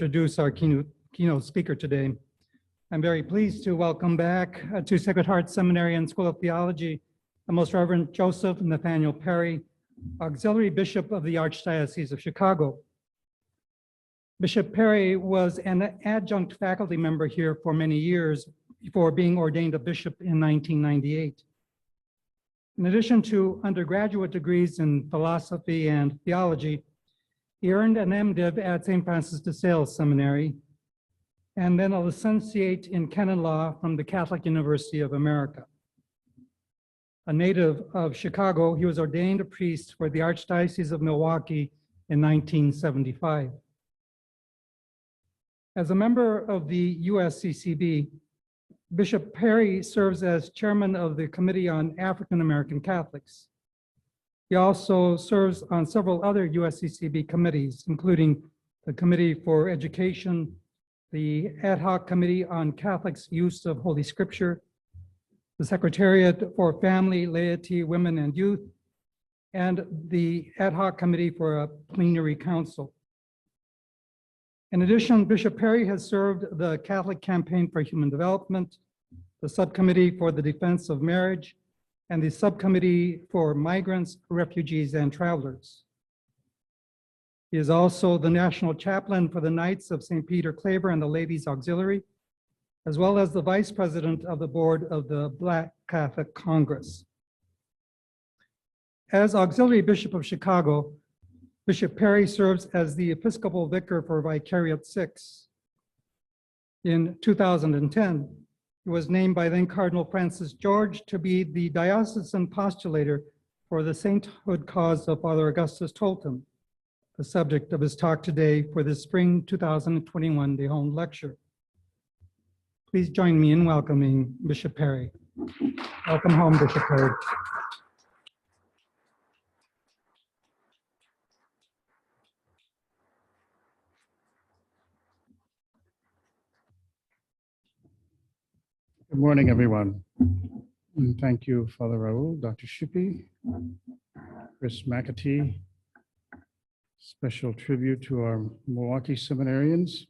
Introduce our keynote speaker today. I'm very pleased to welcome back to Sacred Heart Seminary and School of Theology, the Most Reverend Joseph Nathaniel Perry, Auxiliary Bishop of the Archdiocese of Chicago. Bishop Perry was an adjunct faculty member here for many years before being ordained a bishop in 1998. In addition to undergraduate degrees in philosophy and theology, he earned an MDiv at St. Francis de Sales Seminary, and then a licentiate in canon law from the Catholic University of America. A native of Chicago, he was ordained a priest for the Archdiocese of Milwaukee in 1975. As a member of the USCCB, Bishop Perry serves as chairman of the Committee on African American Catholics. He also serves on several other USCCB committees, including the Committee for Education, the Ad Hoc Committee on Catholics' Use of Holy Scripture, the Secretariat for Family, Laity, Women, and Youth, and the Ad Hoc Committee for a Plenary Council. In addition, Bishop Perry has served the Catholic Campaign for Human Development, the Subcommittee for the Defense of Marriage, and the Subcommittee for Migrants, Refugees, and Travelers. He is also the National Chaplain for the Knights of St. Peter Claver and the Ladies Auxiliary, as well as the Vice President of the Board of the Black Catholic Congress. As Auxiliary Bishop of Chicago, Bishop Perry serves as the Episcopal Vicar for Vicariate 6. In 2010, he was named by then Cardinal Francis George to be the diocesan postulator for the sainthood cause of Father Augustus Tolton, the subject of his talk today for the spring 2021 Dehon lecture. Please join me in welcoming Bishop Perry. Welcome home, Bishop Perry. Good morning, everyone. And thank you, Father Raul, Dr. Shippey, Chris McAtee. Special tribute to our Milwaukee seminarians,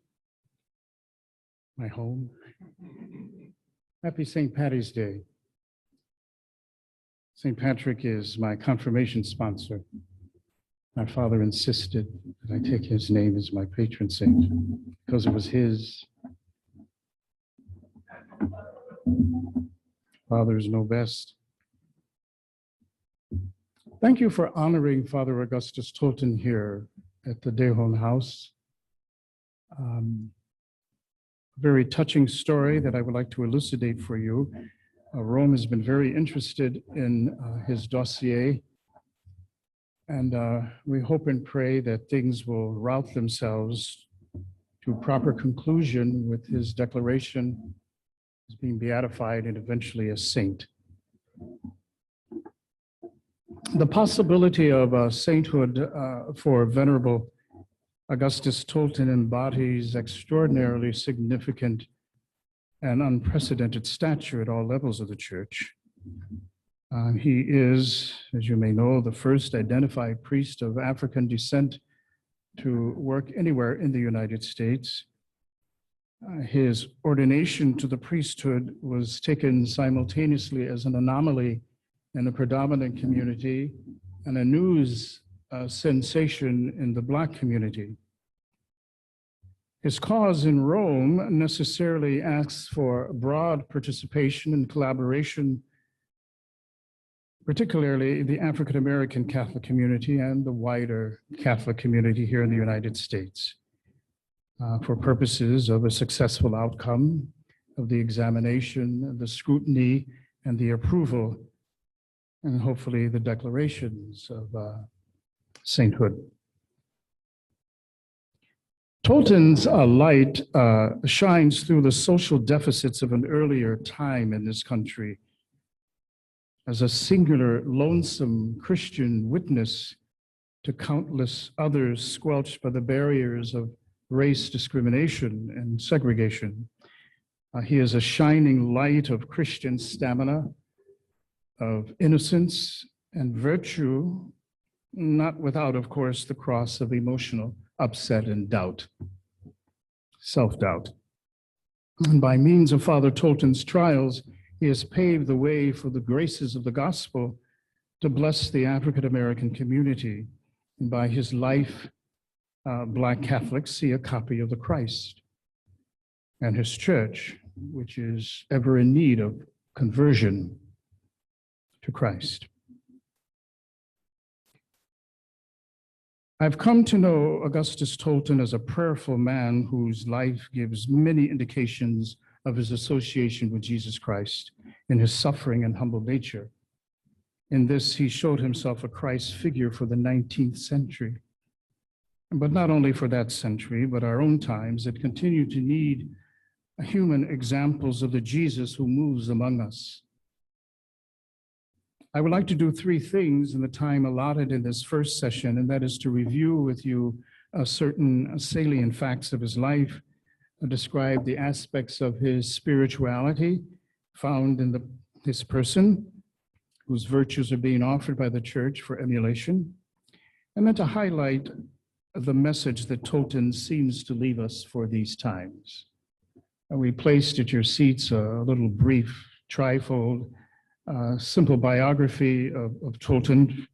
my home. Happy St. Patty's Day. St. Patrick is my confirmation sponsor. My father insisted that I take his name as my patron saint because it was his. Fathers know best. Thank you for honoring Father Augustus Tolton here at the Dehon House. A very touching story that I would like to elucidate for you. Rome has been very interested in his dossier, and we hope and pray that things will route themselves to proper conclusion with his declaration as being beatified and eventually a saint. The possibility of sainthood for Venerable Augustus Tolton embodies extraordinarily significant and unprecedented stature at all levels of the Church. He is, as you may know, the first identified priest of African descent to work anywhere in the United States. His ordination to the priesthood was taken simultaneously as an anomaly in the predominant community and a news sensation in the Black community. His cause in Rome necessarily asks for broad participation and collaboration, particularly the African American Catholic community and the wider Catholic community here in the United States, for purposes of a successful outcome of the examination, the scrutiny, and the approval, and hopefully the declarations of sainthood. Tolton's light shines through the social deficits of an earlier time in this country as a singular, lonesome Christian witness to countless others squelched by the barriers of race discrimination and segregation. He is a shining light of Christian stamina, of innocence and virtue, not without, of course, the cross of emotional upset and doubt. self-doubt. And by means of Father Tolton's trials, he has paved the way for the graces of the gospel to bless the African American community. And by his life, Black Catholics see a copy of the Christ, and his church, which is ever in need of conversion to Christ. I've come to know Augustus Tolton as a prayerful man whose life gives many indications of his association with Jesus Christ in his suffering and humble nature. In this, he showed himself a Christ figure for the 19th century, but not only for that century, but our own times that continue to need human examples of the Jesus who moves among us. I would like to do three things in the time allotted in this first session, and that is to review with you certain salient facts of his life, describe the aspects of his spirituality found in his person, whose virtues are being offered by the church for emulation, and then to highlight the message that Tolton seems to leave us for these times. We placed at your seats a little brief trifold simple biography of Tolton.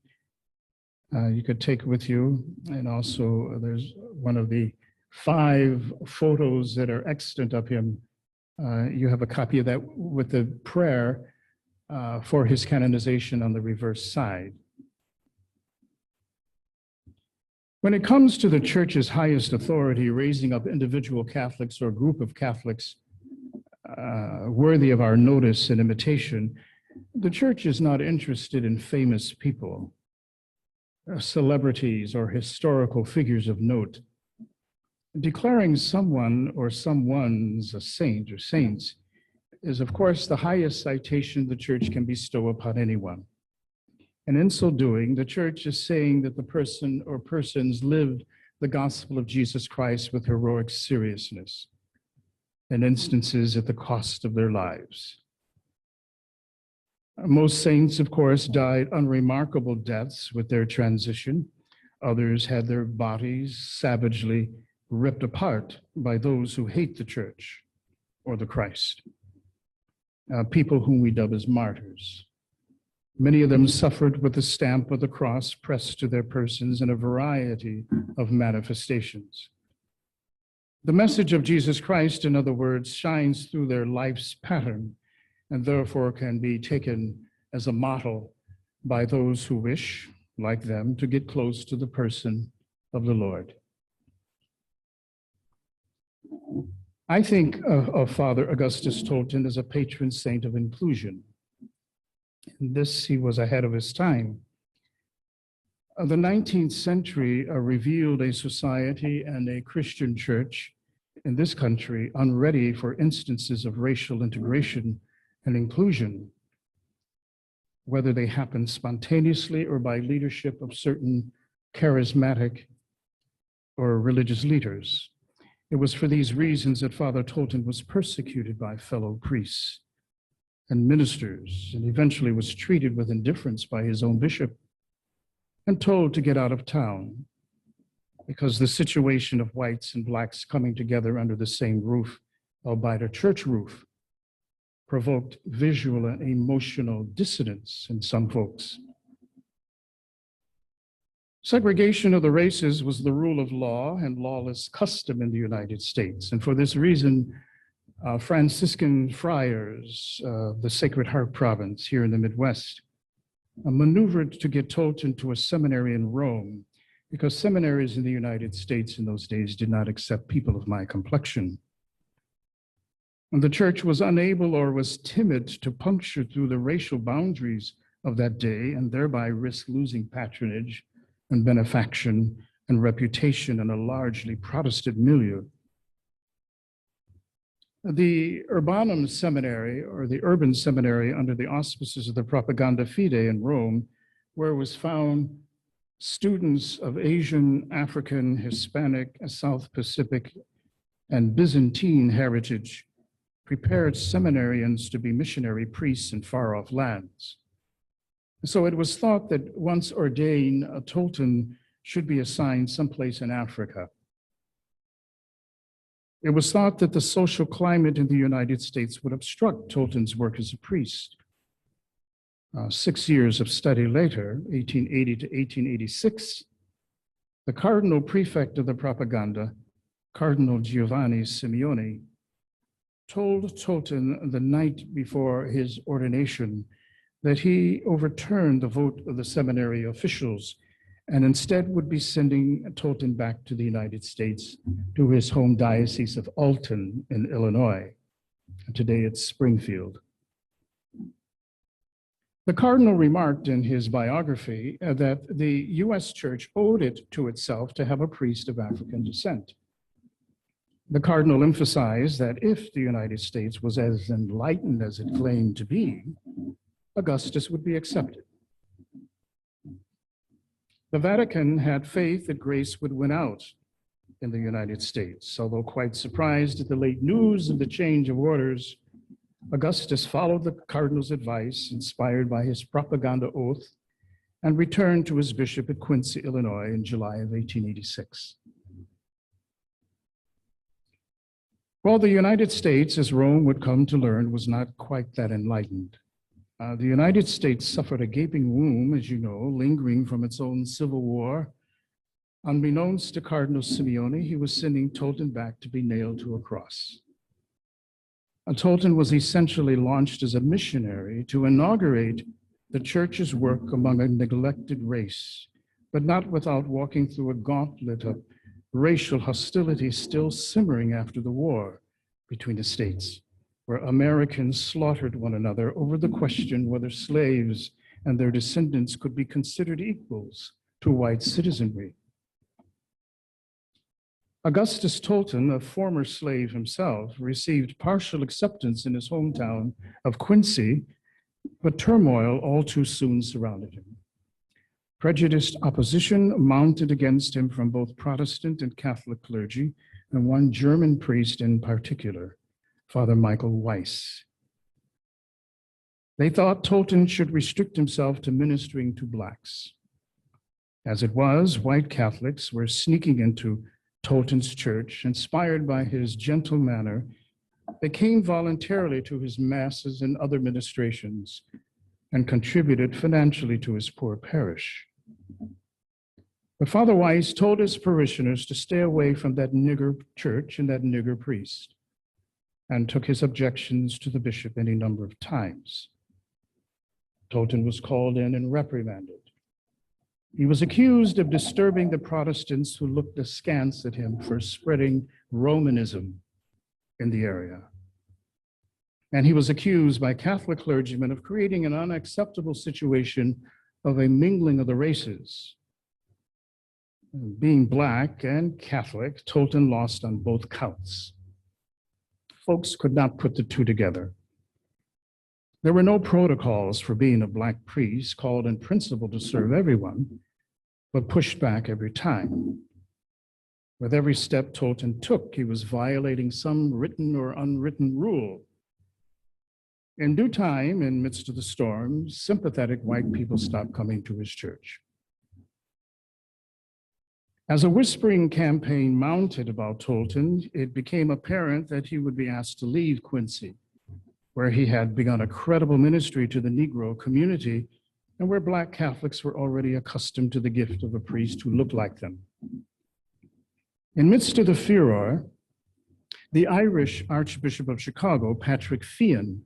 You could take it with you. And also there's one of the 5 photos that are extant of him. You have a copy of that with the prayer for his canonization on the reverse side. When it comes to the church's highest authority, raising up individual Catholics or a group of Catholics worthy of our notice and imitation, the church is not interested in famous people, celebrities, or historical figures of note. Declaring someone or someone's a saint or saints is, of course, the highest citation the church can bestow upon anyone. And in so doing, the church is saying that the person or persons lived the gospel of Jesus Christ with heroic seriousness, in instances at the cost of their lives. Most saints, of course, died unremarkable deaths with their transition. Others had their bodies savagely ripped apart by those who hate the church or the Christ, people whom we dub as martyrs. Many of them suffered with the stamp of the cross pressed to their persons in a variety of manifestations. The message of Jesus Christ, in other words, shines through their life's pattern, and therefore can be taken as a model by those who wish, like them, to get close to the person of the Lord. I think of Father Augustus Tolton as a patron saint of inclusion. In this, he was ahead of his time. The 19th century revealed a society and a Christian church in this country unready for instances of racial integration and inclusion, whether they happen spontaneously or by leadership of certain charismatic or religious leaders. It was for these reasons that Father Tolton was persecuted by fellow priests and ministers, and eventually was treated with indifference by his own bishop and told to get out of town because the situation of whites and blacks coming together under the same roof, albeit a church roof, provoked visual and emotional dissonance in some folks. Segregation of the races was the rule of law and lawless custom in the United States. And for this reason, Franciscan friars, the Sacred Heart province here in the Midwest, maneuvered to get Tolton to a seminary in Rome, because seminaries in the United States in those days did not accept people of my complexion. And the church was unable or was timid to puncture through the racial boundaries of that day and thereby risk losing patronage and benefaction and reputation in a largely Protestant milieu. The Urbanum Seminary, or the Urban Seminary under the auspices of the Propaganda Fide in Rome, where was found students of Asian, African, Hispanic, South Pacific, and Byzantine heritage, prepared seminarians to be missionary priests in far-off lands. So it was thought that once ordained, Tolton should be assigned someplace in Africa. It was thought that the social climate in the United States would obstruct Tolton's work as a priest. 6 years of study later, 1880 to 1886, the cardinal prefect of the propaganda, Cardinal Giovanni Simeoni, told Tolton the night before his ordination that he overturned the vote of the seminary officials and instead would be sending Tolton back to the United States to his home diocese of Alton in Illinois. Today it's Springfield. The cardinal remarked in his biography that the US Church owed it to itself to have a priest of African descent. The cardinal emphasized that if the United States was as enlightened as it claimed to be, Augustus would be accepted. The Vatican had faith that grace would win out in the United States. Although quite surprised at the late news of the change of orders, Augustus followed the cardinal's advice, inspired by his propaganda oath, and returned to his bishop at Quincy, Illinois in July of 1886. Well, the United States, as Rome would come to learn, was not quite that enlightened. The United States suffered a gaping wound, as you know, lingering from its own civil war. Unbeknownst to Cardinal Simeoni, he was sending Tolton back to be nailed to a cross. Tolton was essentially launched as a missionary to inaugurate the church's work among a neglected race, but not without walking through a gauntlet of racial hostility still simmering after the war between the states, where Americans slaughtered one another over the question whether slaves and their descendants could be considered equals to white citizenry. Augustus Tolton, a former slave himself, received partial acceptance in his hometown of Quincy, but turmoil all too soon surrounded him. Prejudiced opposition mounted against him from both Protestant and Catholic clergy, and one German priest in particular, Father Michael Weiss. They thought Tolton should restrict himself to ministering to Blacks. As it was, white Catholics were sneaking into Tolton's church, inspired by his gentle manner. They came voluntarily to his masses and other ministrations and contributed financially to his poor parish. But Father Weiss told his parishioners to stay away from that nigger church and that nigger priest, and took his objections to the bishop any number of times. Tolton was called in and reprimanded. He was accused of disturbing the Protestants who looked askance at him for spreading Romanism in the area. And he was accused by Catholic clergymen of creating an unacceptable situation of a mingling of the races. Being Black and Catholic, Tolton lost on both counts. Folks could not put the two together. There were no protocols for being a Black priest, called in principle to serve everyone, but pushed back every time. With every step Tolton took, he was violating some written or unwritten rule. In due time, in midst of the storm, sympathetic white people stopped coming to his church. As a whispering campaign mounted about Tolton, it became apparent that he would be asked to leave Quincy, where he had begun a credible ministry to the Negro community and where Black Catholics were already accustomed to the gift of a priest who looked like them. In midst of the furor, the Irish Archbishop of Chicago, Patrick Fian,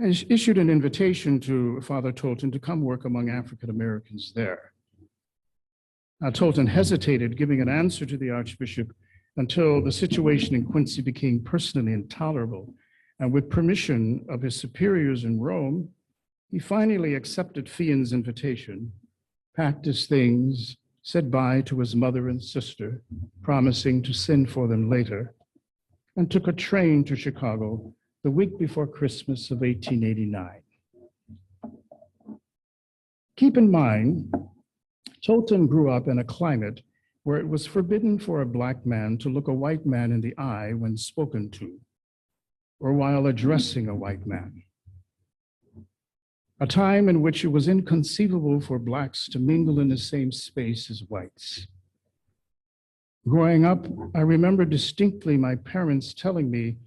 issued an invitation to Father Tolton to come work among African Americans there. Tolton hesitated giving an answer to the Archbishop until the situation in Quincy became personally intolerable. And with permission of his superiors in Rome, he finally accepted Fian's invitation, packed his things, said bye to his mother and sister, promising to send for them later, and took a train to Chicago the week before Christmas of 1889. Keep in mind, Tolton grew up in a climate where it was forbidden for a Black man to look a white man in the eye when spoken to, or while addressing a white man. A time in which it was inconceivable for Blacks to mingle in the same space as whites. Growing up, I remember distinctly my parents telling me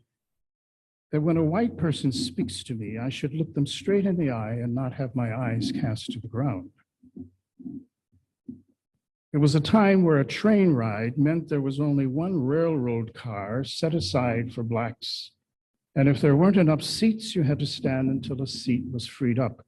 that when a white person speaks to me, I should look them straight in the eye and not have my eyes cast to the ground. It was a time where a train ride meant there was only one railroad car set aside for Blacks, and if there weren't enough seats, you had to stand until a seat was freed up.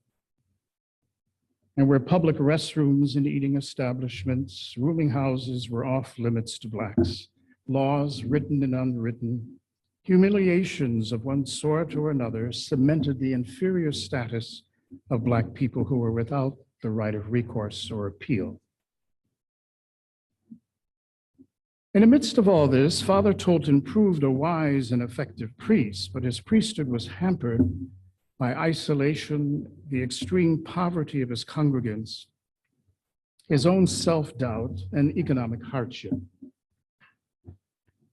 And where public restrooms and eating establishments, rooming houses were off limits to Blacks, laws written and unwritten, humiliations of one sort or another cemented the inferior status of Black people who were without the right of recourse or appeal. In the midst of all this, Father Tolton proved a wise and effective priest, but his priesthood was hampered by isolation, the extreme poverty of his congregants, his own self-doubt, and economic hardship.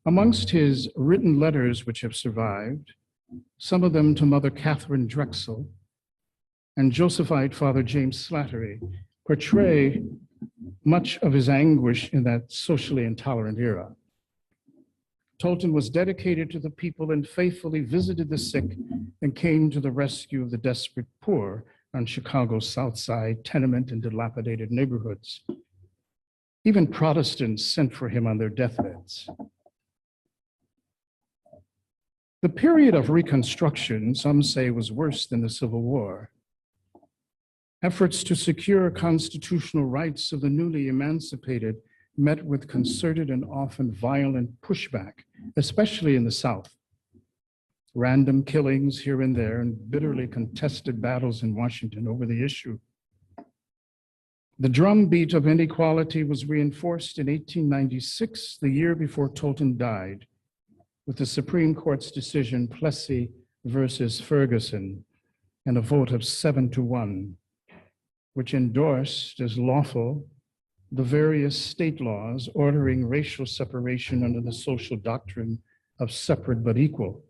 Amongst his written letters which have survived, some of them to Mother Catherine Drexel and Josephite Father James Slattery, portray much of his anguish in that socially intolerant era. Tolton was dedicated to the people and faithfully visited the sick and came to the rescue of the desperate poor on Chicago's South Side, tenement and dilapidated neighborhoods. Even Protestants sent for him on their deathbeds. The period of Reconstruction, some say, was worse than the Civil War. Efforts to secure constitutional rights of the newly emancipated met with concerted and often violent pushback, especially in the South. Random killings here and there and bitterly contested battles in Washington over the issue. The drumbeat of inequality was reinforced in 1896, the year before Tolton died, with the Supreme Court's decision Plessy versus Ferguson and a vote of 7-1, which endorsed as lawful the various state laws ordering racial separation under the social doctrine of separate but equal.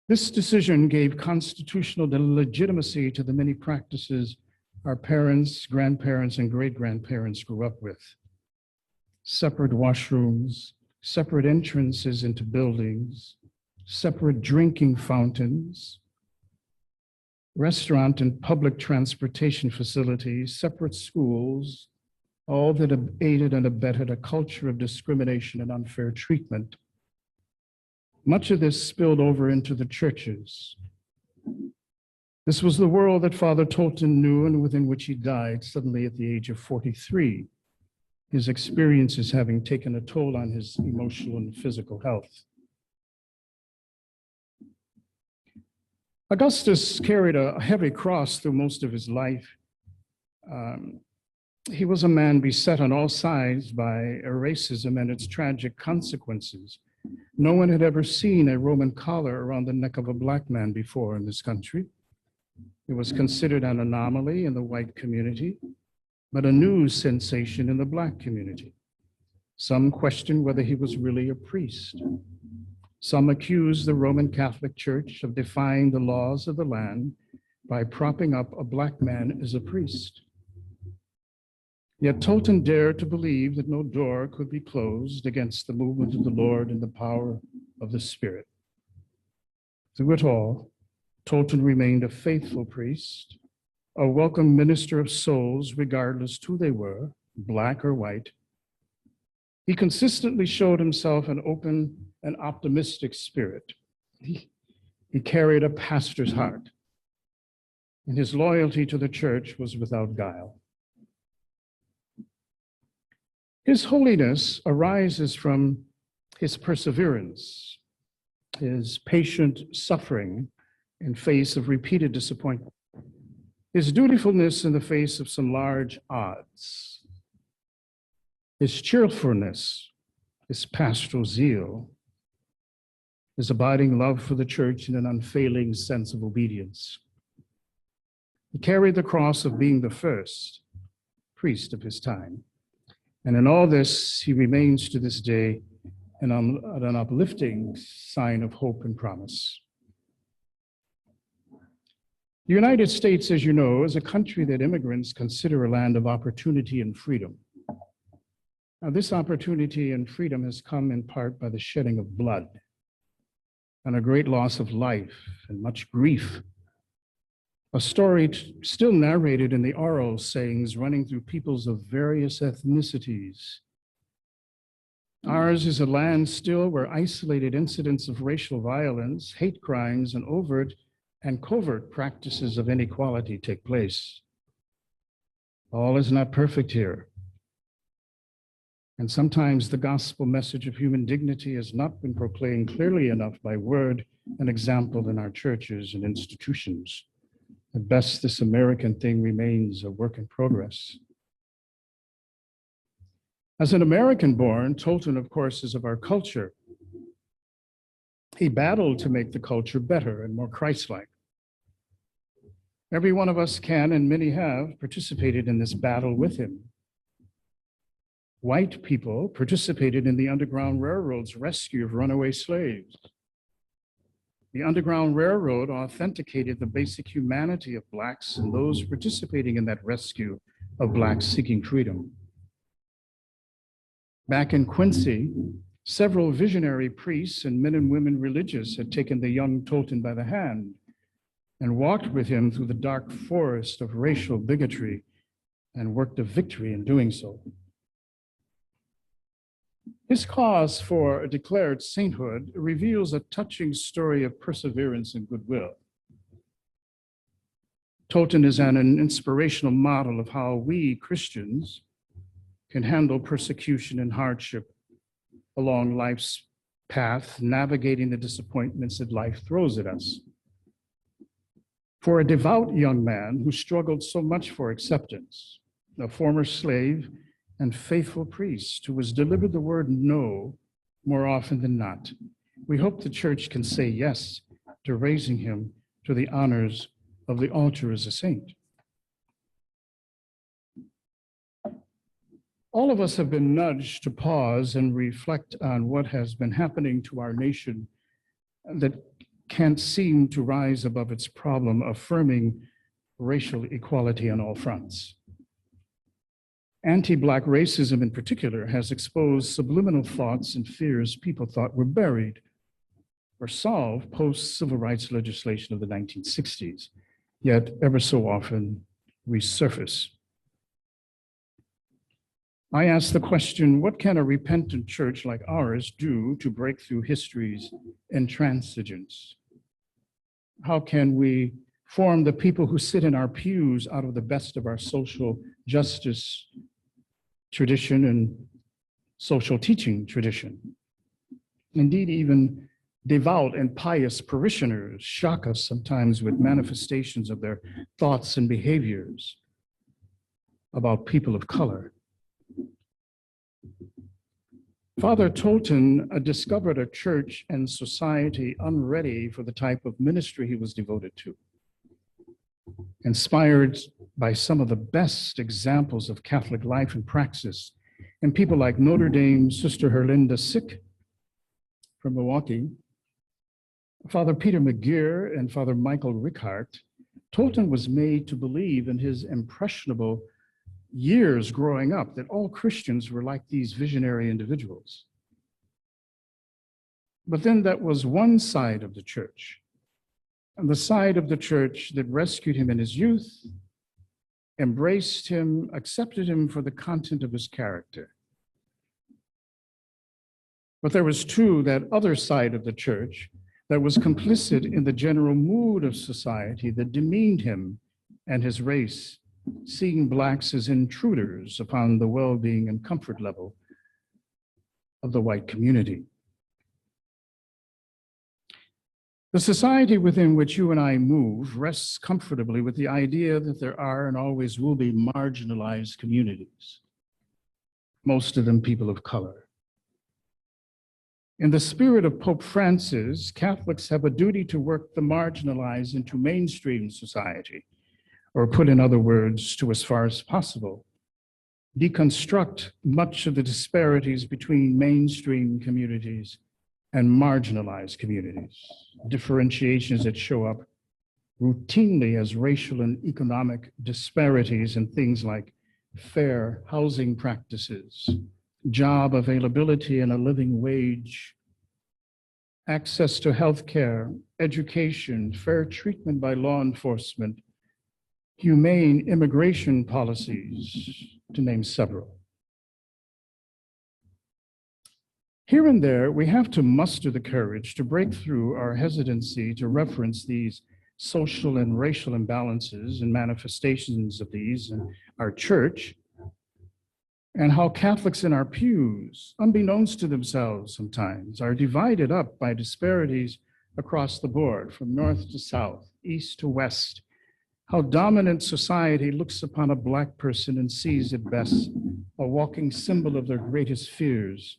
This decision gave constitutional legitimacy to the many practices our parents, grandparents, and great-grandparents grew up with. Separate washrooms, separate entrances into buildings, separate drinking fountains, restaurant and public transportation facilities, separate schools, all that aided and abetted a culture of discrimination and unfair treatment. Much of this spilled over into the churches. This was the world that Father Tolton knew and within which he died suddenly at the age of 43, his experiences having taken a toll on his emotional and physical health. Augustus carried a heavy cross through most of his life. He was a man beset on all sides by racism and its tragic consequences. No one had ever seen a Roman collar around the neck of a Black man before in this country. It was considered an anomaly in the white community, but a new sensation in the Black community. Some questioned whether he was really a priest. Some accused the Roman Catholic Church of defying the laws of the land by propping up a Black man as a priest. Yet Tolton dared to believe that no door could be closed against the movement of the Lord and the power of the Spirit. Through it all, Tolton remained a faithful priest, a welcome minister of souls, regardless who they were, Black or white. He consistently showed himself an open and optimistic spirit. He carried a pastor's heart, and his loyalty to the church was without guile. His holiness arises from his perseverance, his patient suffering in face of repeated disappointment, his dutifulness in the face of some large odds, his cheerfulness, his pastoral zeal, his abiding love for the church, and an unfailing sense of obedience. He carried the cross of being the first priest of his time. And in all this, he remains to this day an uplifting sign of hope and promise. The United States, as you know, is a country that immigrants consider a land of opportunity and freedom. Now, this opportunity and freedom has come in part by the shedding of blood and a great loss of life and much grief. A story still narrated in the oral sayings running through peoples of various ethnicities. Ours is a land still where isolated incidents of racial violence, hate crimes, and overt and covert practices of inequality take place. All is not perfect here. And sometimes the gospel message of human dignity has not been proclaimed clearly enough by word and example in our churches and institutions. At best, this American thing remains a work in progress. As an American born, Tolton, of course, is of our culture. He battled to make the culture better and more Christ-like. Every one of us can, and many have, participated in this battle with him. White people participated in the Underground Railroad's rescue of runaway slaves. The Underground Railroad authenticated the basic humanity of Blacks and those participating in that rescue of Blacks seeking freedom. Back in Quincy, several visionary priests and men and women religious had taken the young Tolton by the hand and walked with him through the dark forest of racial bigotry and worked a victory in doing so. His cause for declared sainthood reveals a touching story of perseverance and goodwill. Tolton is an inspirational model of how we Christians can handle persecution and hardship along life's path, navigating the disappointments that life throws at us. For a devout young man who struggled so much for acceptance, a former slave and faithful priest who was delivered the word no more often than not, we hope the church can say yes to raising him to the honors of the altar as a saint. All of us have been nudged to pause and reflect on what has been happening to our nation that can't seem to rise above its problem, affirming racial equality on all fronts. Anti-Black racism in particular has exposed subliminal thoughts and fears people thought were buried or solved post-civil rights legislation of the 1960s, yet ever so often resurface. I ask the question, what can a repentant church like ours do to break through history's intransigence? How can we form the people who sit in our pews out of the best of our social justice tradition and social teaching tradition? Indeed, even devout and pious parishioners shock us sometimes with manifestations of their thoughts and behaviors about people of color. Father Tolton discovered a church and society unready for the type of ministry he was devoted to. Inspired by some of the best examples of Catholic life and praxis, and people like Notre Dame Sister Herlinda Sick from Milwaukee, Father Peter McGeer, and Father Michael Rickard, Tolton was made to believe in his impressionable years growing up that all Christians were like these visionary individuals. But then that was one side of the church, and the side of the church that rescued him in his youth, embraced him, accepted him for the content of his character. But there was too that other side of the church that was complicit in the general mood of society that demeaned him and his race, seeing Blacks as intruders upon the well-being and comfort level of the white community. The society within which you and I move rests comfortably with the idea that there are and always will be marginalized communities, most of them people of color. In the spirit of Pope Francis, Catholics have a duty to work the marginalized into mainstream society, or put in other words, to as far as possible, deconstruct much of the disparities between mainstream communities and marginalized communities, differentiations that show up routinely as racial and economic disparities in things like fair housing practices, job availability and a living wage, access to health care, education, fair treatment by law enforcement, humane immigration policies, to name several. Here and there, we have to muster the courage to break through our hesitancy to reference these social and racial imbalances and manifestations of these in our church, and how Catholics in our pews, unbeknownst to themselves sometimes, are divided up by disparities across the board, from north to south, east to west, how dominant society looks upon a Black person and sees at best a walking symbol of their greatest fears,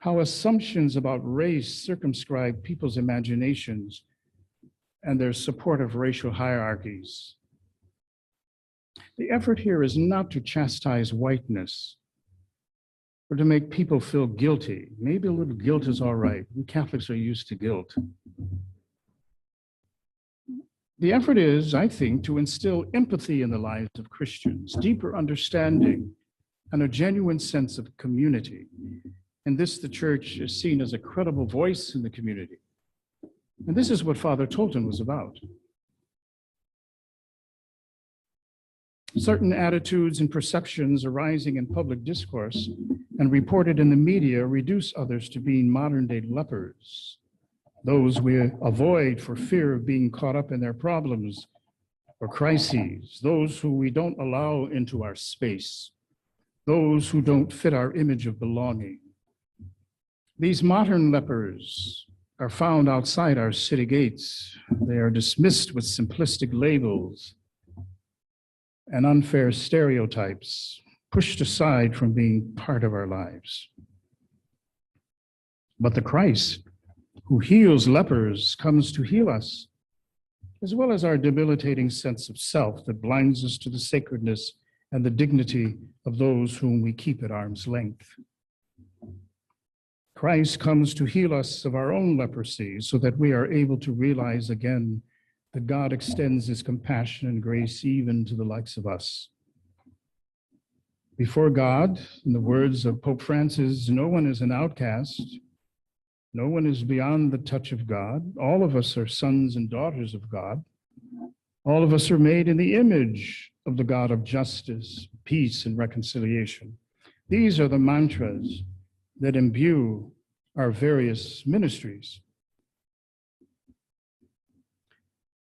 how assumptions about race circumscribe people's imaginations and their support of racial hierarchies. The effort here is not to chastise whiteness or to make people feel guilty. Maybe a little guilt is all right. We Catholics are used to guilt. The effort is, I think, to instill empathy in the lives of Christians, deeper understanding, and a genuine sense of community. In this, the church is seen as a credible voice in the community. And this is what Father Tolton was about. Certain attitudes and perceptions arising in public discourse and reported in the media reduce others to being modern-day lepers, those we avoid for fear of being caught up in their problems or crises, those who we don't allow into our space, those who don't fit our image of belonging. These modern lepers are found outside our city gates. They are dismissed with simplistic labels and unfair stereotypes, pushed aside from being part of our lives. But the Christ who heals lepers comes to heal us, as well as our debilitating sense of self that blinds us to the sacredness and the dignity of those whom we keep at arm's length. Christ comes to heal us of our own leprosy so that we are able to realize again that God extends his compassion and grace even to the likes of us. Before God, in the words of Pope Francis, no one is an outcast. No one is beyond the touch of God. All of us are sons and daughters of God. All of us are made in the image of the God of justice, peace, and reconciliation. These are the mantras that imbue our various ministries.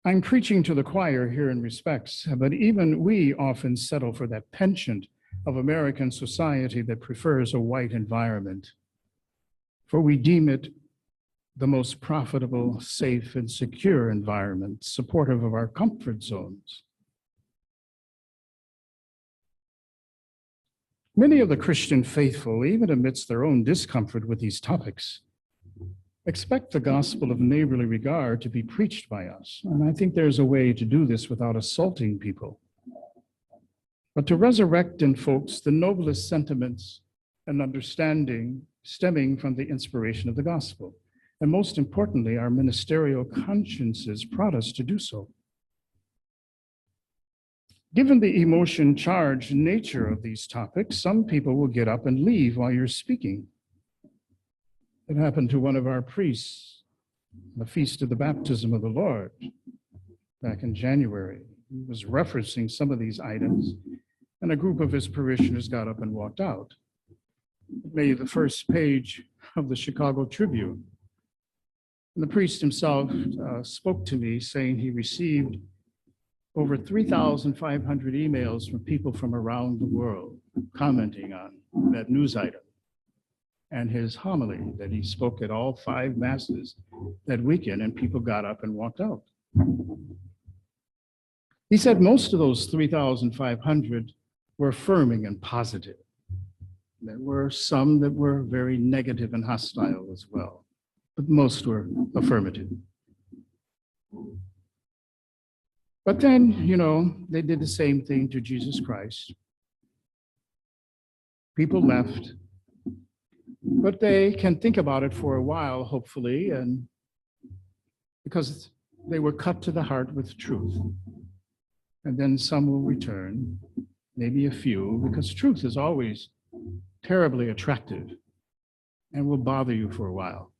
I'm preaching to the choir here in respects, but even we often settle for that penchant of American society that prefers a white environment, for we deem it the most profitable, safe, and secure environment, supportive of our comfort zones. Many of the Christian faithful, even amidst their own discomfort with these topics, expect the gospel of neighborly regard to be preached by us. And I think there's a way to do this without assaulting people, but to resurrect in folks the noblest sentiments and understanding stemming from the inspiration of the gospel. And most importantly, our ministerial consciences prod us to do so. Given the emotion-charged nature of these topics, some people will get up and leave while you're speaking. It happened to one of our priests, the Feast of the Baptism of the Lord, back in January. He was referencing some of these items, and a group of his parishioners got up and walked out. It made the first page of the Chicago Tribune. And the priest himself spoke to me saying he received over 3,500 emails from people from around the world commenting on that news item and his homily that he spoke at all 5 masses that weekend, and people got up and walked out. He said most of those 3,500 were affirming and positive. There were some that were very negative and hostile as well, but most were affirmative. But then, they did the same thing to Jesus Christ. People left, but they can think about it for a while, hopefully, and because they were cut to the heart with truth. And then some will return, maybe a few, because truth is always terribly attractive, and will bother you for a while.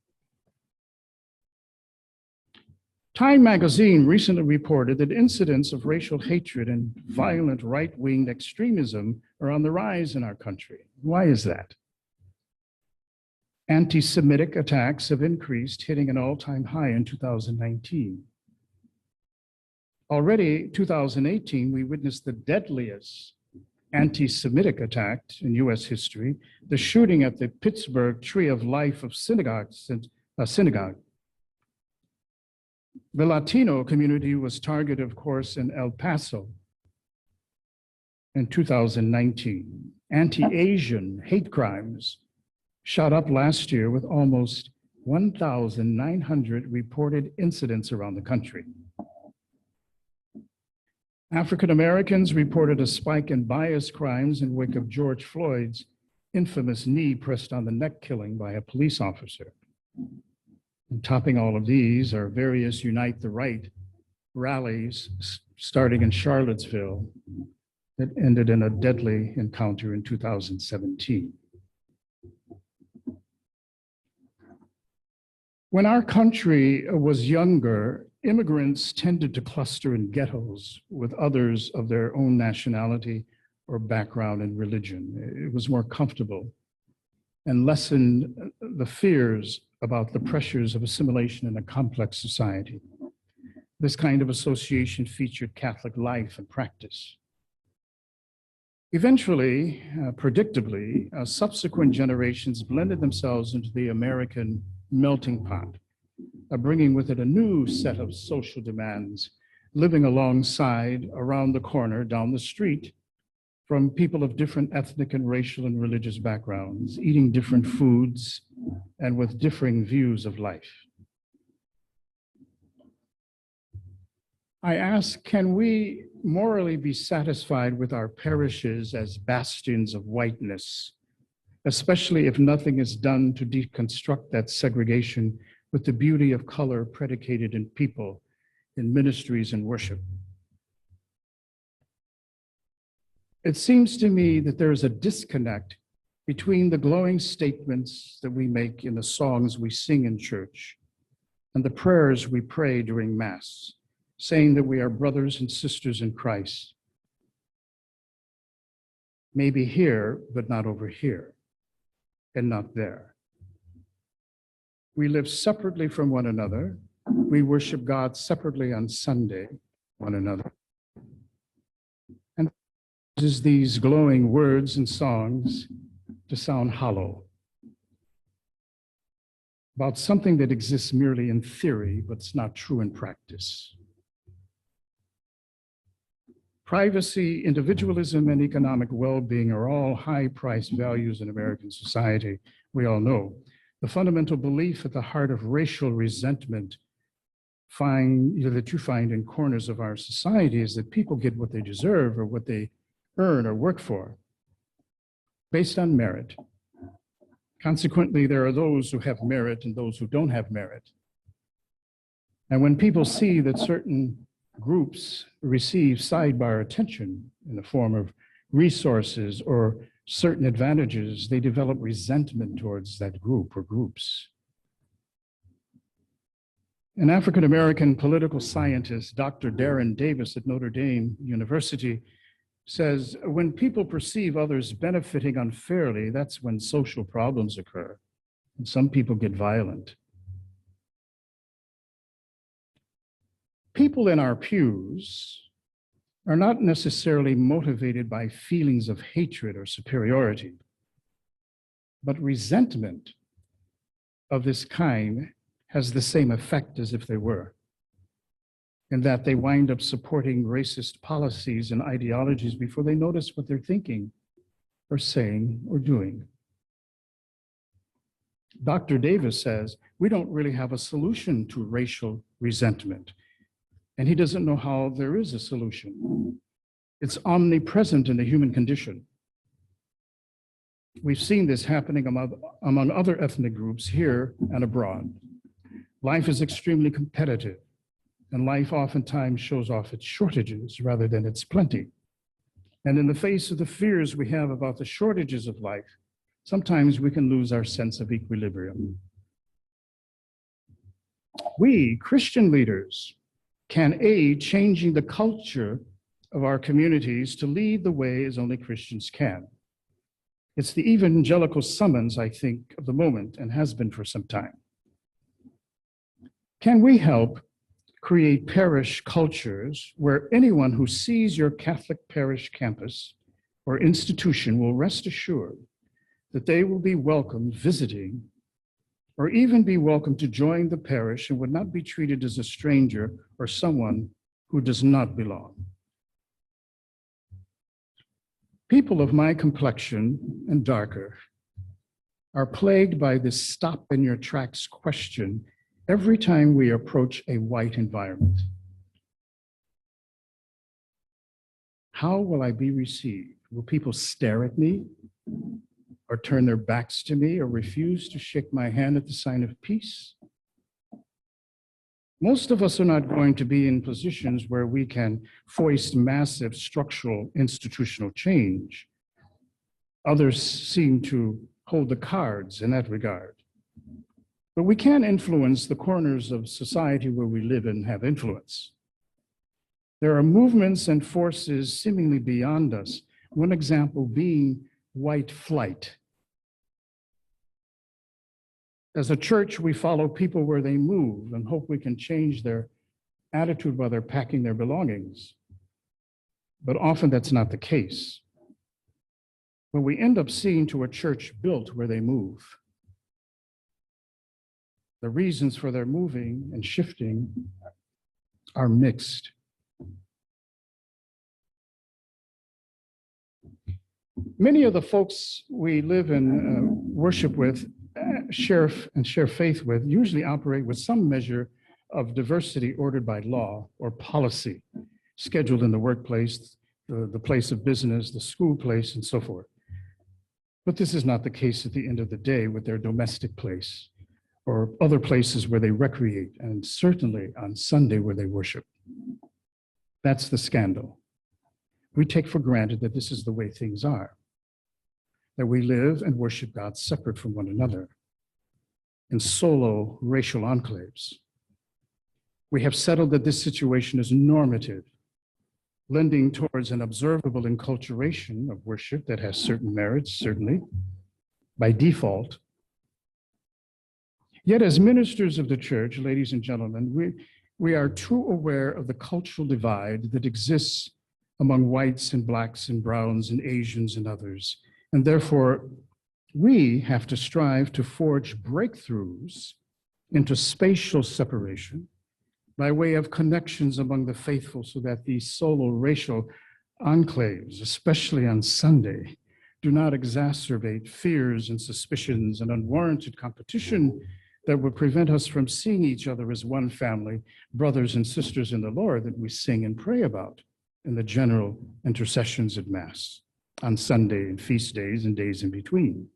Time magazine recently reported that incidents of racial hatred and violent right-wing extremism are on the rise in our country. Why is that? Anti-Semitic attacks have increased, hitting an all-time high in 2019. Already, 2018, we witnessed the deadliest anti-Semitic attack in US history, the shooting at the Pittsburgh Tree of Life of synagogue. The Latino community was targeted, of course, in El Paso in 2019. Anti-Asian hate crimes shot up last year with almost 1,900 reported incidents around the country. African Americans reported a spike in bias crimes in wake of George Floyd's infamous knee pressed on the neck killing by a police officer. And topping all of these are various Unite the Right rallies starting in Charlottesville that ended in a deadly encounter in 2017. When our country was younger, immigrants tended to cluster in ghettos with others of their own nationality or background and religion. It was more comfortable and lessened the fears about the pressures of assimilation in a complex society. This kind of association featured Catholic life and practice. Eventually, predictably, subsequent generations blended themselves into the American melting pot, bringing with it a new set of social demands, living alongside, around the corner, down the street, from people of different ethnic and racial and religious backgrounds, eating different foods, and with differing views of life. I ask, can we morally be satisfied with our parishes as bastions of whiteness, especially if nothing is done to deconstruct that segregation with the beauty of color predicated in people, in ministries and worship? It seems to me that there is a disconnect between the glowing statements that we make in the songs we sing in church and the prayers we pray during Mass, saying that we are brothers and sisters in Christ. Maybe here, but not over here, and not there. We live separately from one another. We worship God separately on Sunday, one another. And uses these glowing words and songs to sound hollow about something that exists merely in theory, but it's not true in practice. Privacy, individualism, and economic well-being are all high-priced values in American society, we all know. The fundamental belief at the heart of racial resentment that you find in corners of our society is that people get what they deserve or what they earn or work for, based on merit. Consequently, there are those who have merit and those who don't have merit. And when people see that certain groups receive sidebar attention in the form of resources or certain advantages, they develop resentment towards that group or groups. An African-American political scientist, Dr. Darren Davis at Notre Dame University, says, when people perceive others benefiting unfairly, that's when social problems occur, and some people get violent. People in our pews are not necessarily motivated by feelings of hatred or superiority, but resentment of this kind has the same effect as if they were, in that they wind up supporting racist policies and ideologies before they notice what they're thinking or saying or doing. Dr. Davis says, we don't really have a solution to racial resentment. And he doesn't know how there is a solution. It's omnipresent in the human condition. We've seen this happening among other ethnic groups here and abroad. Life is extremely competitive, and life oftentimes shows off its shortages rather than its plenty. And in the face of the fears we have about the shortages of life, sometimes we can lose our sense of equilibrium. We, Christian leaders, can aid changing the culture of our communities to lead the way as only Christians can. It's the evangelical summons, I think, of the moment and has been for some time. Can we help create parish cultures where anyone who sees your Catholic parish campus or institution will rest assured that they will be welcomed visiting or even be welcome to join the parish and would not be treated as a stranger or someone who does not belong? People of my complexion and darker are plagued by this stop in your tracks question every time we approach a white environment. How will I be received? Will people stare at me or turn their backs to me or refuse to shake my hand at the sign of peace? Most of us are not going to be in positions where we can foist massive structural institutional change. Others seem to hold the cards in that regard. But we can influence the corners of society where we live and have influence. There are movements and forces seemingly beyond us. One example being white flight. As a church, we follow people where they move and hope we can change their attitude while they're packing their belongings. But often that's not the case. When we end up seeing to a church built where they move, the reasons for their moving and shifting are mixed. Many of the folks we live and worship with, share faith with, usually operate with some measure of diversity ordered by law or policy, scheduled in the workplace, the place of business, the school place, and so forth. But this is not the case at the end of the day with their domestic place or other places where they recreate, and certainly on Sunday where they worship. That's the scandal. We take for granted that this is the way things are, that we live and worship God separate from one another in solo racial enclaves. We have settled that this situation is normative, lending towards an observable enculturation of worship that has certain merits, certainly, by default. Yet as ministers of the church, ladies and gentlemen, we are too aware of the cultural divide that exists among whites and blacks and browns and Asians and others. And therefore, we have to strive to forge breakthroughs into spatial separation by way of connections among the faithful so that these solo racial enclaves, especially on Sunday, do not exacerbate fears and suspicions and unwarranted competition that would prevent us from seeing each other as one family, brothers and sisters in the Lord that we sing and pray about in the general intercessions at Mass on Sunday and feast days and days in between.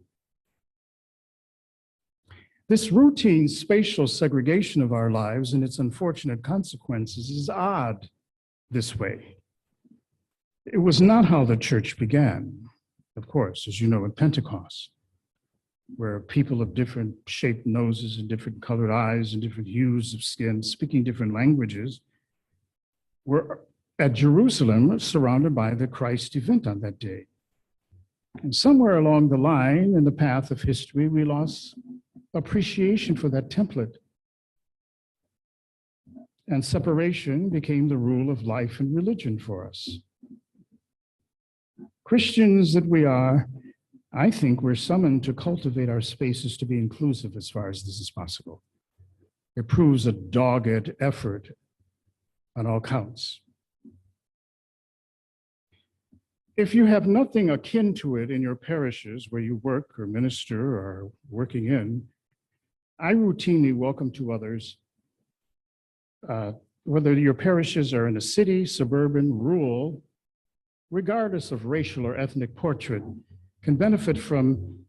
This routine spatial segregation of our lives and its unfortunate consequences is odd this way. It was not how the church began, of course, as you know, at Pentecost, where people of different shaped noses and different colored eyes and different hues of skin, speaking different languages, were at Jerusalem surrounded by the Christ event on that day. And somewhere along the line in the path of history, we lost appreciation for that template. And separation became the rule of life and religion for us. Christians that we are, I think we're summoned to cultivate our spaces to be inclusive as far as this is possible. It proves a dogged effort on all counts. If you have nothing akin to it in your parishes where you work or minister or working in, I routinely welcome to others, whether your parishes are in a city, suburban, rural, regardless of racial or ethnic portrait, can benefit from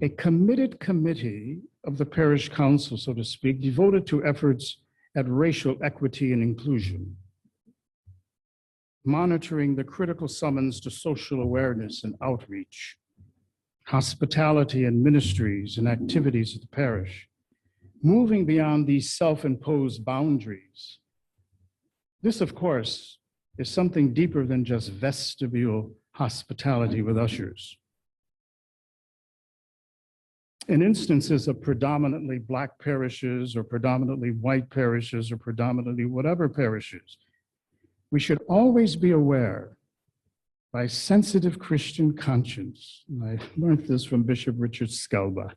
a committed committee of the parish council, so to speak, devoted to efforts at racial equity and inclusion. monitoring the critical summons to social awareness and outreach, hospitality and ministries and activities of the parish, moving beyond these self-imposed boundaries. This, of course, is something deeper than just vestibule hospitality with ushers. In instances of predominantly Black parishes or predominantly white parishes or predominantly whatever parishes, we should always be aware by sensitive Christian conscience, and I learned this from Bishop Richard Scalba,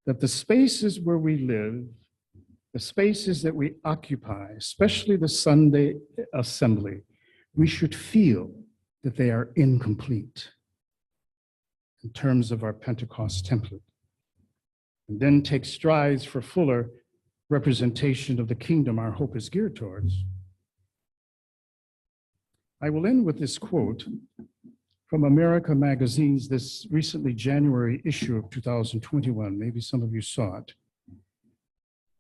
that the spaces where we live, the spaces that we occupy, especially the Sunday assembly, we should feel that they are incomplete in terms of our Pentecost template, and then take strides for fuller representation of the kingdom our hope is geared towards. I will end with this quote from America Magazine's this recently January issue of 2021. Maybe some of you saw it.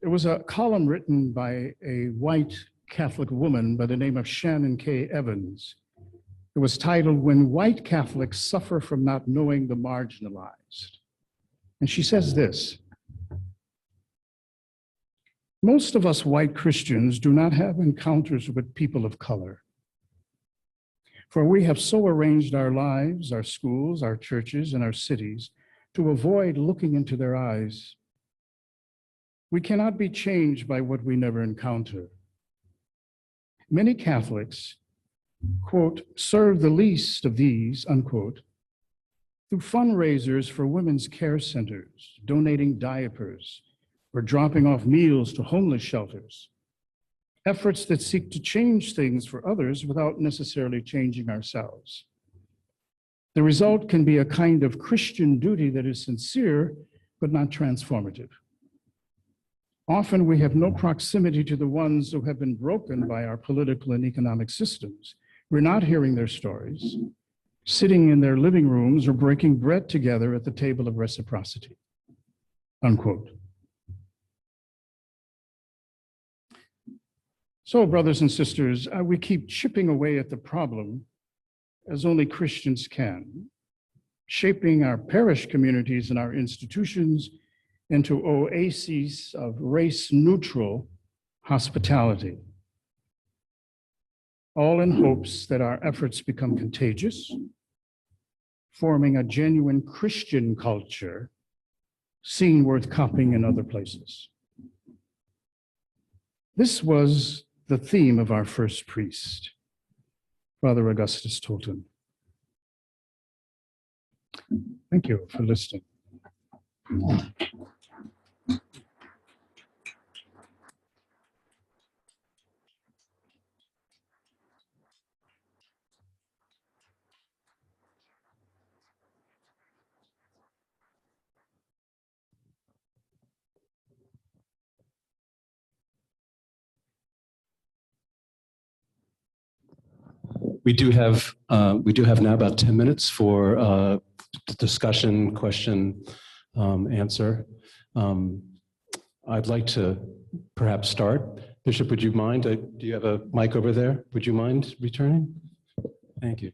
It was a column written by a white Catholic woman by the name of Shannon K. Evans. It was titled, "When White Catholics Suffer from Not Knowing the Marginalized." And she says this: "Most of us white Christians do not have encounters with people of color, for we have so arranged our lives, our schools, our churches, and our cities to avoid looking into their eyes. We cannot be changed by what we never encounter. Many Catholics, quote, serve the least of these, unquote, through fundraisers for women's care centers, donating diapers, or dropping off meals to homeless shelters, efforts that seek to change things for others without necessarily changing ourselves. The result can be a kind of Christian duty that is sincere, but not transformative. Often we have no proximity to the ones who have been broken by our political and economic systems. We're not hearing their stories, sitting in their living rooms or breaking bread together at the table of reciprocity," unquote. So, brothers and sisters, we keep chipping away at the problem as only Christians can, shaping our parish communities and our institutions into oases of race-neutral hospitality, all in hopes that our efforts become contagious, forming a genuine Christian culture, seen worth copying in other places. This was the theme of our first priest, Father Augustus Tolton. Thank you for listening. We do have now about 10 minutes for discussion, question, answer. I'd like to perhaps start. Bishop, would you mind? Do you have a mic over there? Would you mind returning? Thank you.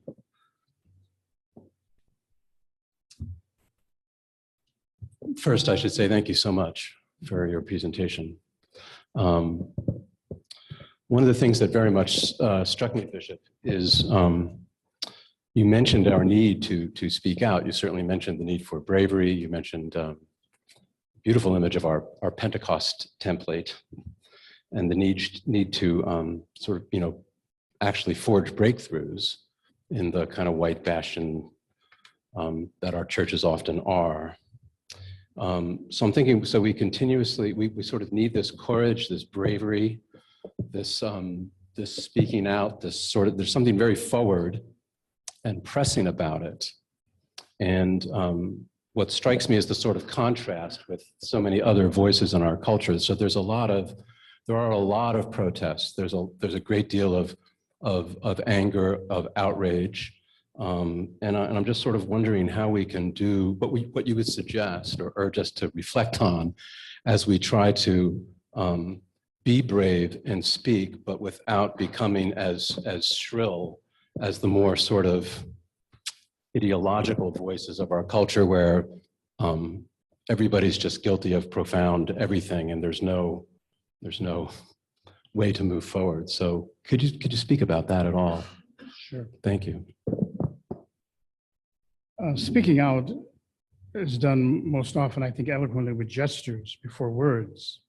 First, I should say thank you so much for your presentation. One of the things that very much struck me, Bishop, is you mentioned our need to speak out. You certainly mentioned the need for bravery. You mentioned beautiful image of our Pentecost template and the need to sort of, actually forge breakthroughs in the kind of white bastion that our churches often are. So I'm thinking, so we continuously, we sort of need this courage, this bravery, this speaking out, there's something very forward and pressing about it. And what strikes me is the sort of contrast with so many other voices in our culture. So there are a lot of protests. There's a great deal of anger, of outrage. And I'm just sort of wondering how we can do what you would suggest or urge us to reflect on as we try to be brave and speak, but without becoming as shrill as the more sort of ideological voices of our culture, where everybody's just guilty of profound everything, and there's no way to move forward. So could you speak about that at all? Sure. Thank you. Speaking out is done most often, I think, eloquently with gestures before words.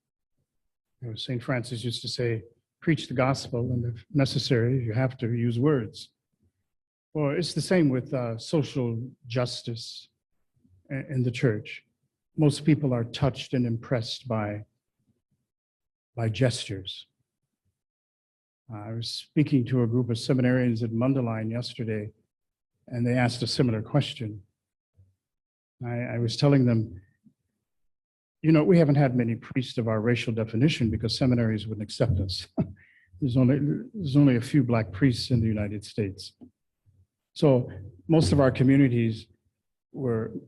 You know, St. Francis used to say, preach the gospel, and if necessary, you have to use words. Or it's the same with social justice in the church. Most people are touched and impressed by gestures. I was speaking to a group of seminarians at Mundelein yesterday, and they asked a similar question. I was telling them, you know, we haven't had many priests of our racial definition because seminaries wouldn't accept us. There's only a few Black priests in the United States. So most of our communities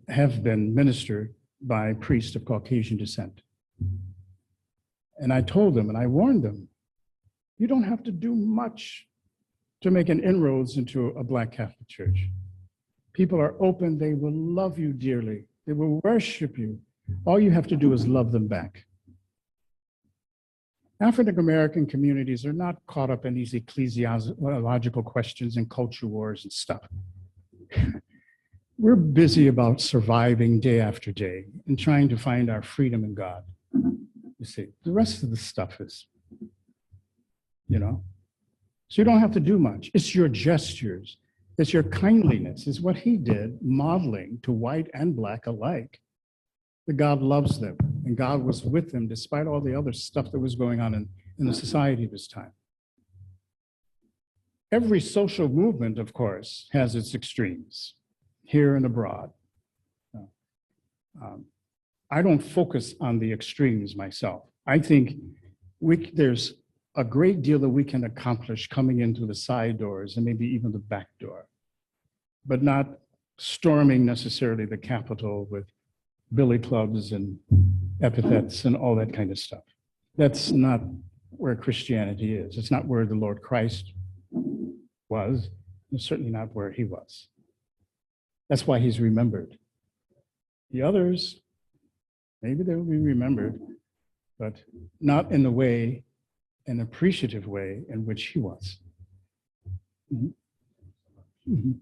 have been ministered by priests of Caucasian descent. And I told them and I warned them, you don't have to do much to make an inroads into a Black Catholic church. People are open, they will love you dearly, they will worship you. All you have to do is love them back. African American communities are not caught up in these ecclesiological questions and culture wars and stuff. We're busy about surviving day after day and trying to find our freedom in God. You see, the rest of the stuff is, you know, so you don't have to do much. It's your gestures, it's your kindliness, it's what he did, modeling to white and Black alike, that God loves them and God was with them despite all the other stuff that was going on in the society of his time. Every social movement, of course, has its extremes, here and abroad. I don't focus on the extremes myself. I think there's a great deal that we can accomplish coming into the side doors and maybe even the back door, but not storming necessarily the Capitol with billy clubs and epithets and all that kind of stuff. That's not where Christianity is. It's not where the Lord Christ was. It's certainly not where he was. That's why he's remembered. The others, maybe they will be remembered, but not in the way, an appreciative way in which he was. Mhm. Mhm.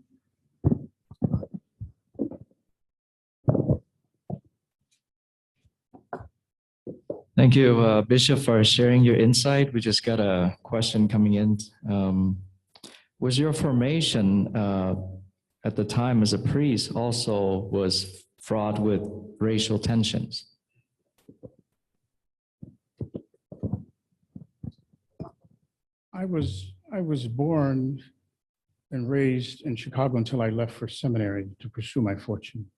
Thank you, Bishop, for sharing your insight. We just got a question coming in. Was your formation at the time as a priest also was fraught with racial tensions? I was born and raised in Chicago until I left for seminary to pursue my fortune.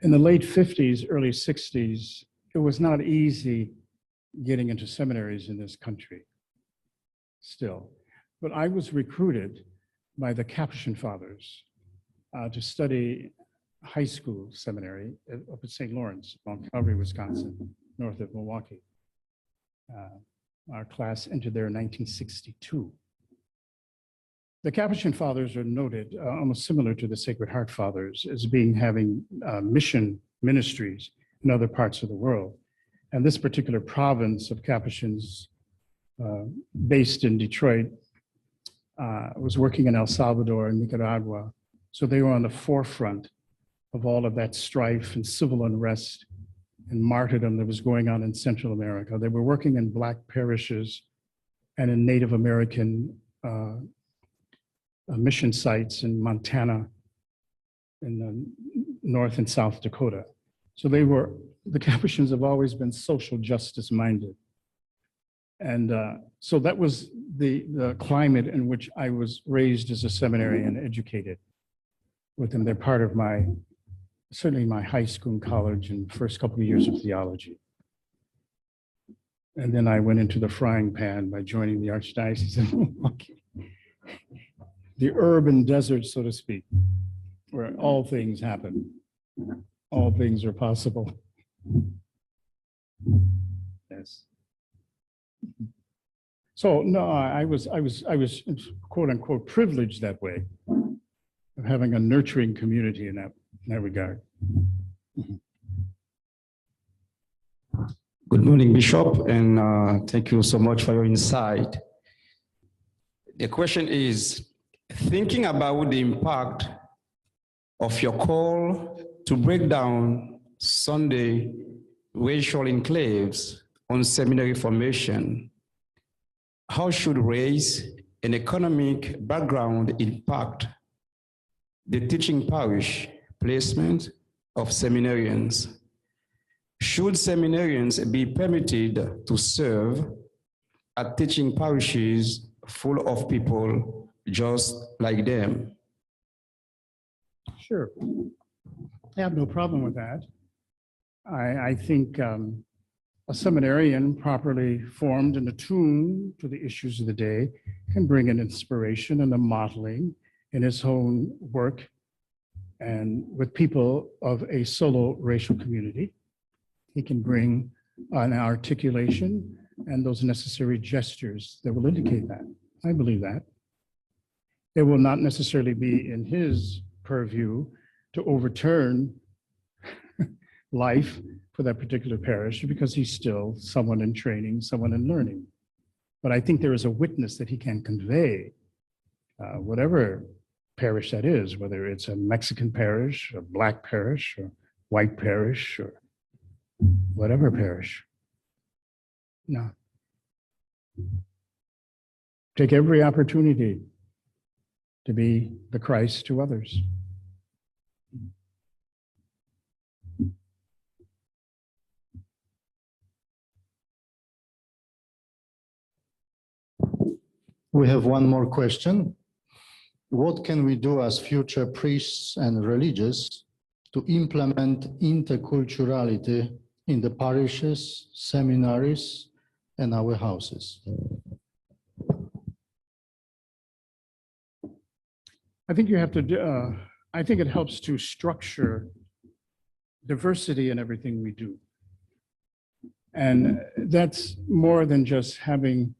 In the late 50s, early 60s, it was not easy getting into seminaries in this country still. But I was recruited by the Capuchin Fathers to study high school seminary up at St. Lawrence, Mount Calvary, Wisconsin, north of Milwaukee. Our class entered there in 1962. The Capuchin Fathers are noted, almost similar to the Sacred Heart Fathers, as having mission ministries in other parts of the world. And this particular province of Capuchins, based in Detroit, was working in El Salvador and Nicaragua. So they were on the forefront of all of that strife and civil unrest and martyrdom that was going on in Central America. They were working in Black parishes and in Native American mission sites in Montana, in North and South Dakota. So the Capuchins have always been social justice minded. And so that was the climate in which I was raised as a seminarian and educated with them. They're part of certainly my high school and college and first couple of years of theology. And then I went into the frying pan by joining the Archdiocese of Milwaukee. The urban desert, so to speak, where all things happen. All things are possible. So no, I was quote unquote privileged that way, of having a nurturing community in that regard. Good morning, Bishop, and thank you so much for your insight. The question is, thinking about the impact of your call to break down Sunday racial enclaves on seminary formation, how should race and economic background impact the teaching parish placement of seminarians? Should seminarians be permitted to serve at teaching parishes full of people just like them? Sure. I have no problem with that. I think a seminarian properly formed and attuned to the issues of the day can bring an inspiration and a modeling in his own work and with people of a solo racial community. He can bring an articulation and those necessary gestures that will indicate that. I believe that. It will not necessarily be in his purview to overturn life for that particular parish because he's still someone in training, someone in learning. But I think there is a witness that he can convey, whatever parish that is, whether it's a Mexican parish, a Black parish, or white parish, or whatever parish. No. Take every opportunity to be the Christ to others. We have one more question. What can we do as future priests and religious to implement interculturality in the parishes, seminaries, and our houses? I think you have to do, I think it helps to structure diversity in everything we do. And that's more than just having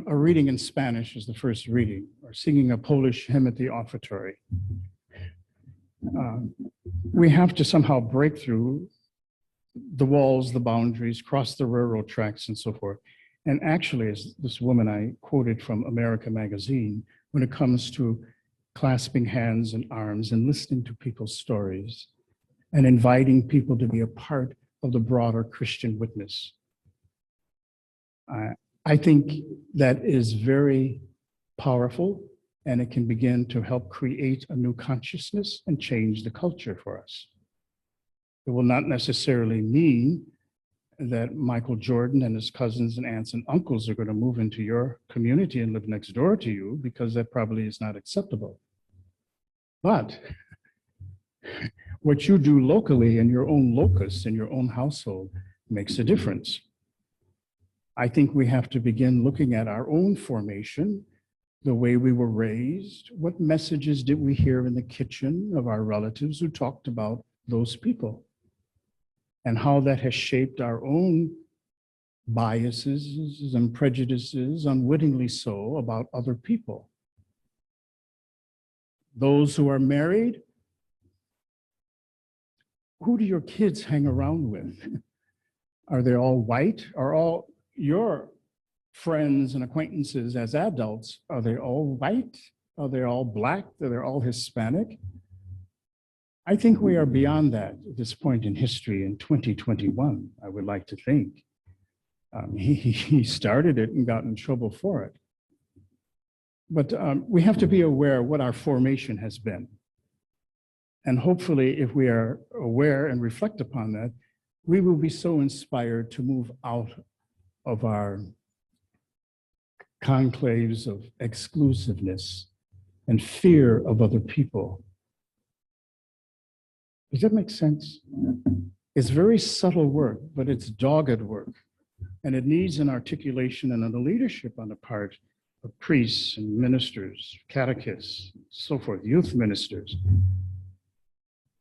a reading in Spanish as the first reading, or singing a Polish hymn at the offertory. We have to somehow break through the walls, the boundaries, cross the railroad tracks and so forth. And actually, as this woman I quoted from America Magazine, when it comes to clasping hands and arms and listening to people's stories and inviting people to be a part of the broader Christian witness. I think that is very powerful, and it can begin to help create a new consciousness and change the culture for us. It will not necessarily mean that Michael Jordan and his cousins and aunts and uncles are going to move into your community and live next door to you, because that probably is not acceptable. But what you do locally in your own locus, in your own household, makes a difference. I think we have to begin looking at our own formation, the way we were raised. What messages did we hear in the kitchen of our relatives who talked about those people? And how that has shaped our own biases and prejudices, unwittingly so, about other people. Those who are married, who do your kids hang around with? Are they all white? Are all your friends and acquaintances as adults, are they all white? Are they all Black? Are they all Hispanic? I think we are beyond that at this point in history in 2021, I would like to think. He started it and got in trouble for it. But we have to be aware of what our formation has been. And hopefully, if we are aware and reflect upon that, we will be so inspired to move out of our conclaves of exclusiveness and fear of other people. Does that make sense? It's very subtle work, but it's dogged work. And it needs an articulation and a leadership on the part of priests and ministers, catechists, so forth, youth ministers,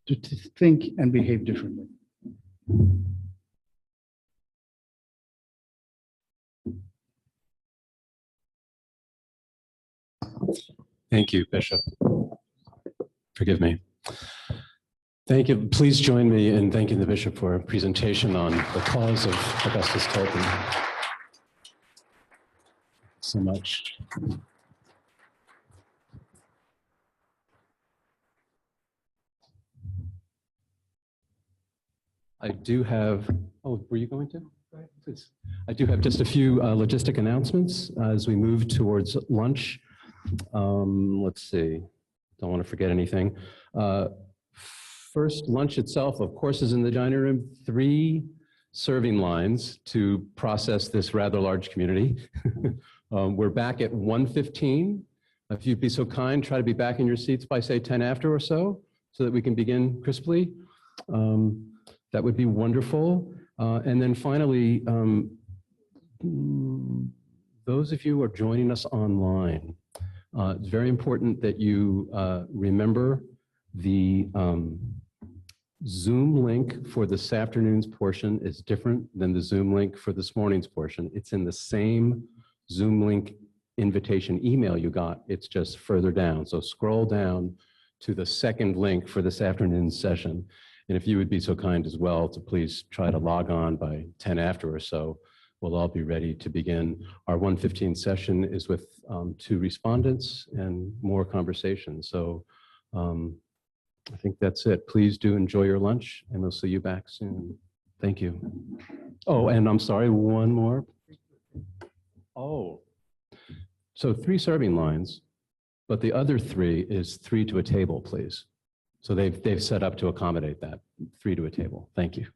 to think and behave differently. Thank you, Bishop. Forgive me. Thank you. Please join me in thanking the Bishop for a presentation on the cause of Augustus Tolton. So much. I do have, oh, were you going to? Please. I do have just a few logistic announcements as we move towards lunch. Let's see, don't want to forget anything. First, lunch itself, of course, is in the dining room. 3 serving lines to process this rather large community. We're back at 1:15. If you'd be so kind, try to be back in your seats by, say, 10 after or so that we can begin crisply. That would be wonderful. And then finally, those of you who are joining us online, it's very important that you remember the Zoom link for this afternoon's portion is different than the Zoom link for this morning's portion. It's in the same Zoom link invitation email you got. It's just further down. So scroll down to the second link for this afternoon's session. And if you would be so kind as well to please try to log on by 10 after or so, we'll all be ready to begin. Our 1:15 session is with 2 respondents and more conversation. So I think that's it. Please do enjoy your lunch and we'll see you back soon. Thank you. Oh, and I'm sorry, one more. Oh, so 3 serving lines, but the other 3 is 3 to a table, please. So they've set up to accommodate that, 3 to a table. Thank you.